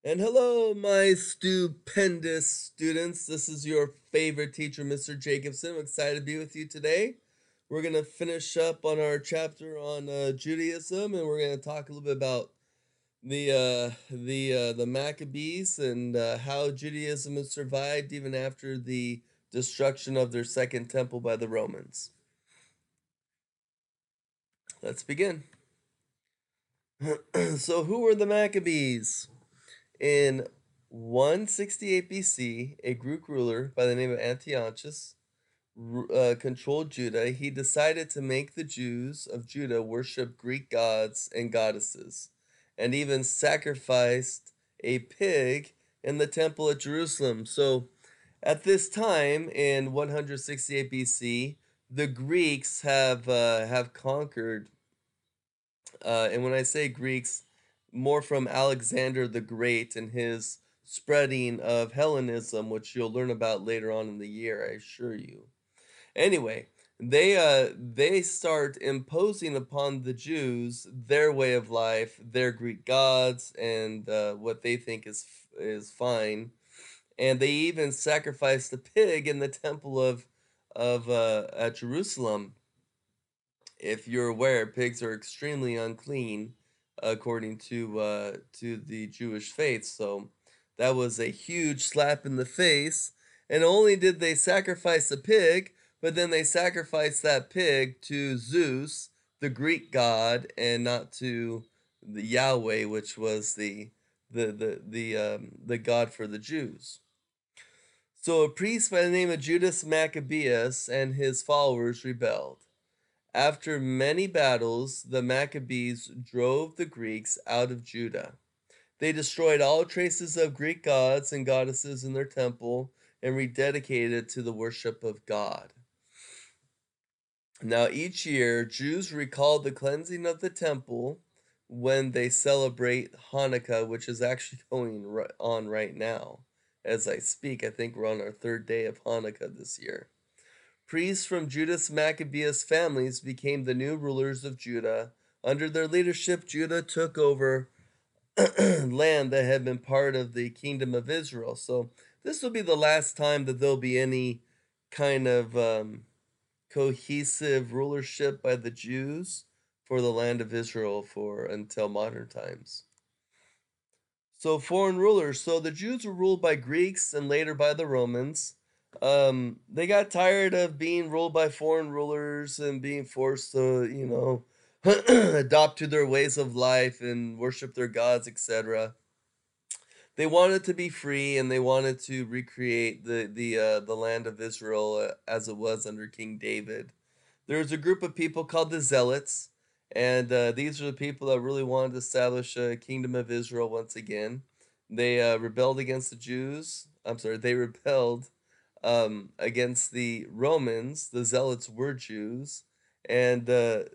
And hello, my stupendous students. This is your favorite teacher, Mr. Jacobson. I'm excited to be with you today. We're going to finish up on our chapter on Judaism, and we're going to talk a little bit about the Maccabees and how Judaism has survived even after the destruction of their second temple by the Romans. Let's begin. So, who were the Maccabees? In 168 BC, a Greek ruler by the name of Antiochus controlled Judah. He decided to make the Jews of Judah worship Greek gods and goddesses, and even sacrificed a pig in the temple at Jerusalem. So, at this time in 168 BC, the Greeks have conquered, and when I say Greeks, more from Alexander the Great and his spreading of Hellenism, which you'll learn about later on in the year, I assure you. Anyway, they start imposing upon the Jews their way of life, their Greek gods, and what they think is fine, and they even sacrificed a pig in the temple of at Jerusalem. If you're aware, pigs are extremely unclean according to the Jewish faith. So that was a huge slap in the face. And only did they sacrifice a pig, but then they sacrificed that pig to Zeus, the Greek god, and not to the Yahweh, which was the god for the Jews. So a priest by the name of Judas Maccabeus and his followers rebelled. After many battles, the Maccabees drove the Greeks out of Judah. They destroyed all traces of Greek gods and goddesses in their temple and rededicated it to the worship of God. Now, each year, Jews recall the cleansing of the temple when they celebrate Hanukkah, which is actually going on right now as I speak. I think we're on our third day of Hanukkah this year. Priests from Judas Maccabeus families became the new rulers of Judah. Under their leadership, Judah took over land that had been part of the kingdom of Israel. So this will be the last time that there'll be any kind of cohesive rulership by the Jews for the land of Israel for until modern times. So foreign rulers. So the Jews were ruled by Greeks and later by the Romans. They got tired of being ruled by foreign rulers and being forced to, adopt to their ways of life and worship their gods, etc. They wanted to be free and they wanted to recreate the land of Israel as it was under King David. There was a group of people called the Zealots, and these are the people that really wanted to establish a kingdom of Israel once again. They rebelled against the Jews. I'm sorry, they rebelled against the Romans. The Zealots were Jews, and the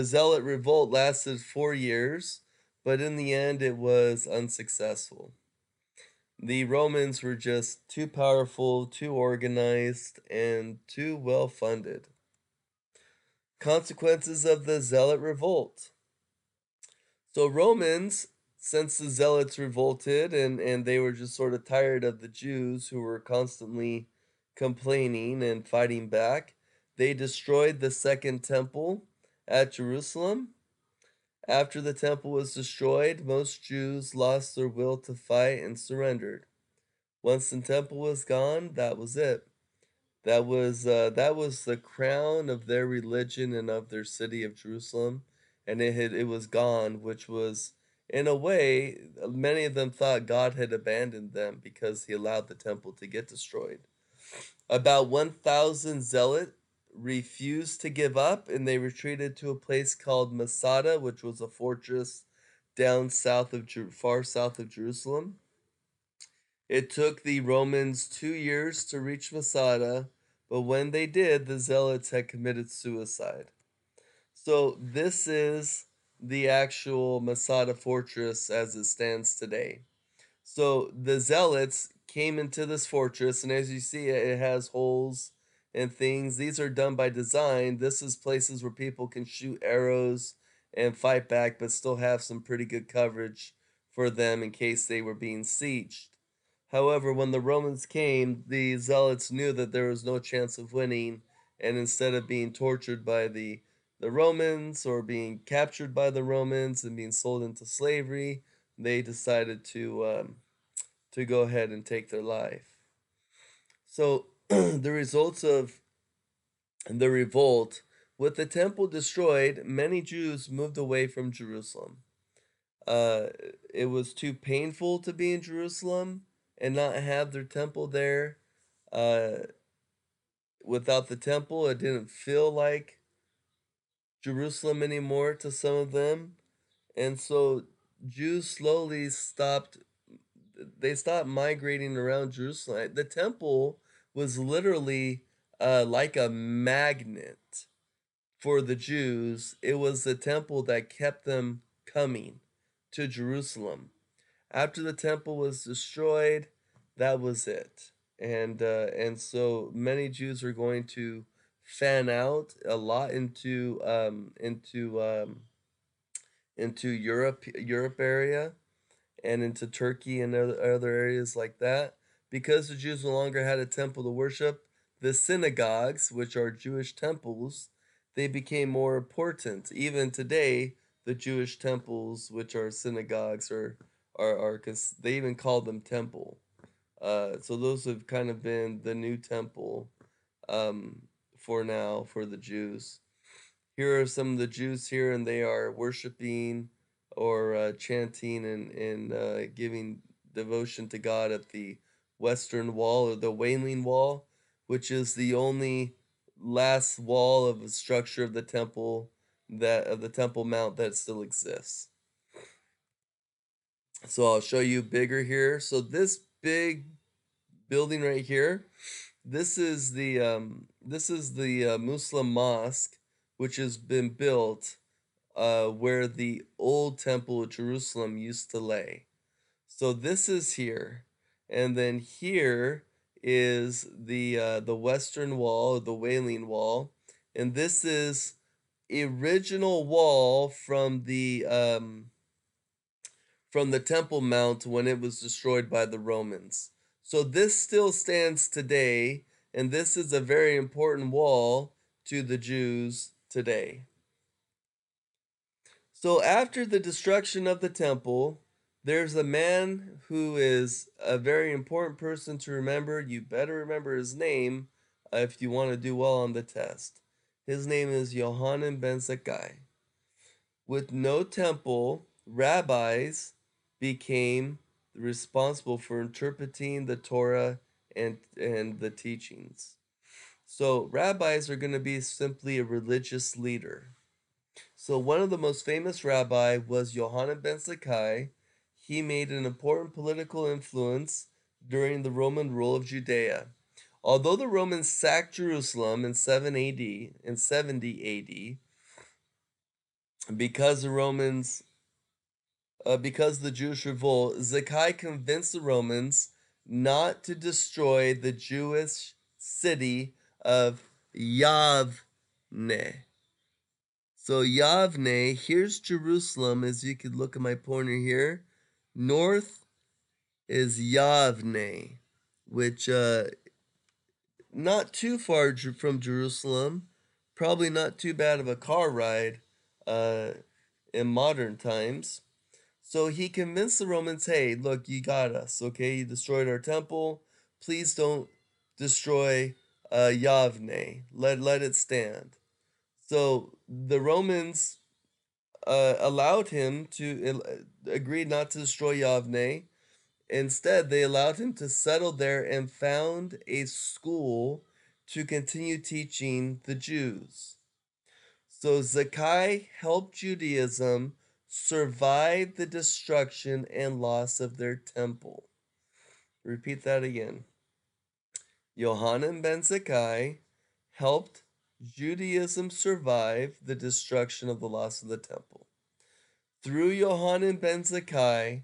Zealot revolt lasted 4 years, but in the end, it was unsuccessful. The Romans were just too powerful, too organized, and too well funded. Consequences of the Zealot revolt. So Romans, since the Zealots revolted and they were just sort of tired of the Jews who were constantly complaining and fighting back, they destroyed the second temple at Jerusalem. After the temple was destroyed, most Jews lost their will to fight and surrendered. Once the temple was gone, that was it. That was the crown of their religion and of their city of Jerusalem, and it was gone, which was in a way many of them thought God had abandoned them because he allowed the temple to get destroyed. About 1,000 zealot refused to give up, and they retreated to a place called Masada, which was a fortress down far south of Jerusalem. It took the Romans 2 years to reach Masada, but when they did, the Zealots had committed suicide. So this is the actual Masada fortress as it stands today. So the Zealots came into this fortress, and as you see, it has holes and things. These are done by design. This is places where people can shoot arrows and fight back, but still have some pretty good coverage for them in case they were being sieged. However, when the Romans came, the Zealots knew that there was no chance of winning, and instead of being tortured by the Romans or being captured by the Romans and being sold into slavery, they decided to go ahead and take their life. So the results of the revolt, with the temple destroyed, many Jews moved away from Jerusalem. Uh, it was too painful to be in Jerusalem and not have their temple there. Uh, Without the temple, it didn't feel like Jerusalem anymore to some of them. And so Jews slowly stopped migrating around Jerusalem. The temple was literally like a magnet for the Jews. It was the temple that kept them coming to Jerusalem. After the temple was destroyed, that was it. And so many Jews are going to fan out a lot into Europe area and into Turkey and other areas like that. Because the Jews no longer had a temple to worship, the synagogues, which are Jewish temples, they became more important. Even today, the Jewish temples, which are synagogues, cause they even call them temple. So those have kind of been the new temple um, for now for the Jews. Here are some of the Jews here, and they are worshiping or chanting and giving devotion to God at the Western Wall or the Wailing Wall, which is the only last wall of the structure of the temple Mount that still exists. So I'll show you bigger here. So this big building right here, this is the Muslim mosque, which has been built where the old temple of Jerusalem used to lay. So this is here, and then here is the Western Wall, the Wailing Wall, and this is original wall from the Temple Mount when it was destroyed by the Romans. So this still stands today, and this is a very important wall to the Jews today. So after the destruction of the temple, there's a man who is a very important person to remember. You better remember his name if you want to do well on the test. His name is Yohanan ben Zakkai. With no temple, rabbis became responsible for interpreting the Torah and the teachings. So rabbis are going to be simply a religious leader. So one of the most famous rabbi was Yohanan ben Zakkai. He made an important political influence during the Roman rule of Judea. Although the Romans sacked Jerusalem in 7 AD, in 70 AD, because the Romans because of the Jewish revolt, Zakkai convinced the Romans not to destroy the Jewish city of Yavne. So Yavne, here's Jerusalem, as you could look at my pointer here. North is Yavne, which not too far from Jerusalem, probably not too bad of a car ride uh, in modern times. So he convinced the Romans, hey, look, you got us, okay? You destroyed our temple. Please don't destroy Yavne. Let it stand. So the Romans allowed him to agreed not to destroy Yavne. Instead, they allowed him to settle there and found a school to continue teaching the Jews. So Zakkai helped Judaism survive the destruction and loss of their temple. Repeat that again. Yohanan ben Zakkai helped Judaism survive the destruction of the loss of the temple. Through Yohanan ben Zakkai,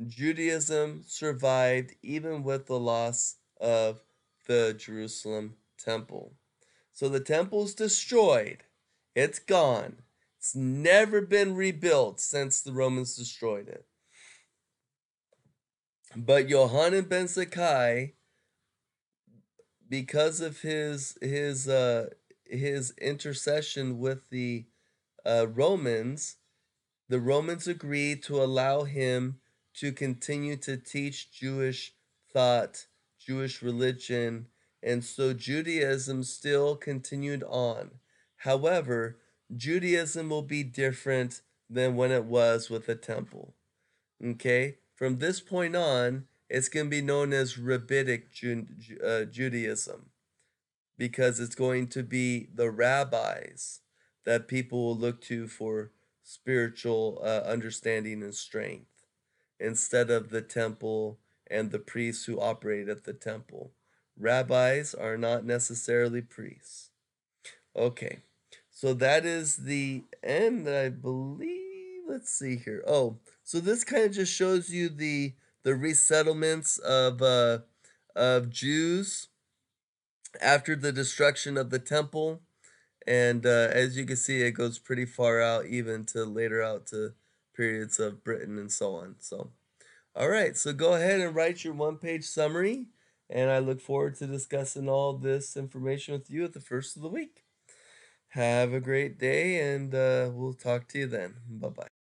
Judaism survived even with the loss of the Jerusalem temple. So the temple's destroyed. It's gone. It's never been rebuilt since the Romans destroyed it. But Yohanan ben Zakkai, because of his intercession with Romans, the Romans agreed to allow him to continue to teach Jewish thought, Jewish religion, and so Judaism still continued on. However, Judaism will be different than when it was with the temple. Okay? From this point on, it's going to be known as Rabbinic Judaism because it's going to be the rabbis that people will look to for spiritual understanding and strength instead of the temple and the priests who operate at the temple. Rabbis are not necessarily priests. Okay, so that is the end, I believe. Let's see here. Oh, so this kind of just shows you the resettlements of Jews after the destruction of the temple. And as you can see, it goes pretty far out, even to later out to periods of Britain and so on. So, all right, so go ahead and write your one-page summary, and I look forward to discussing all this information with you at the first of the week. Have a great day, and we'll talk to you then. Bye bye.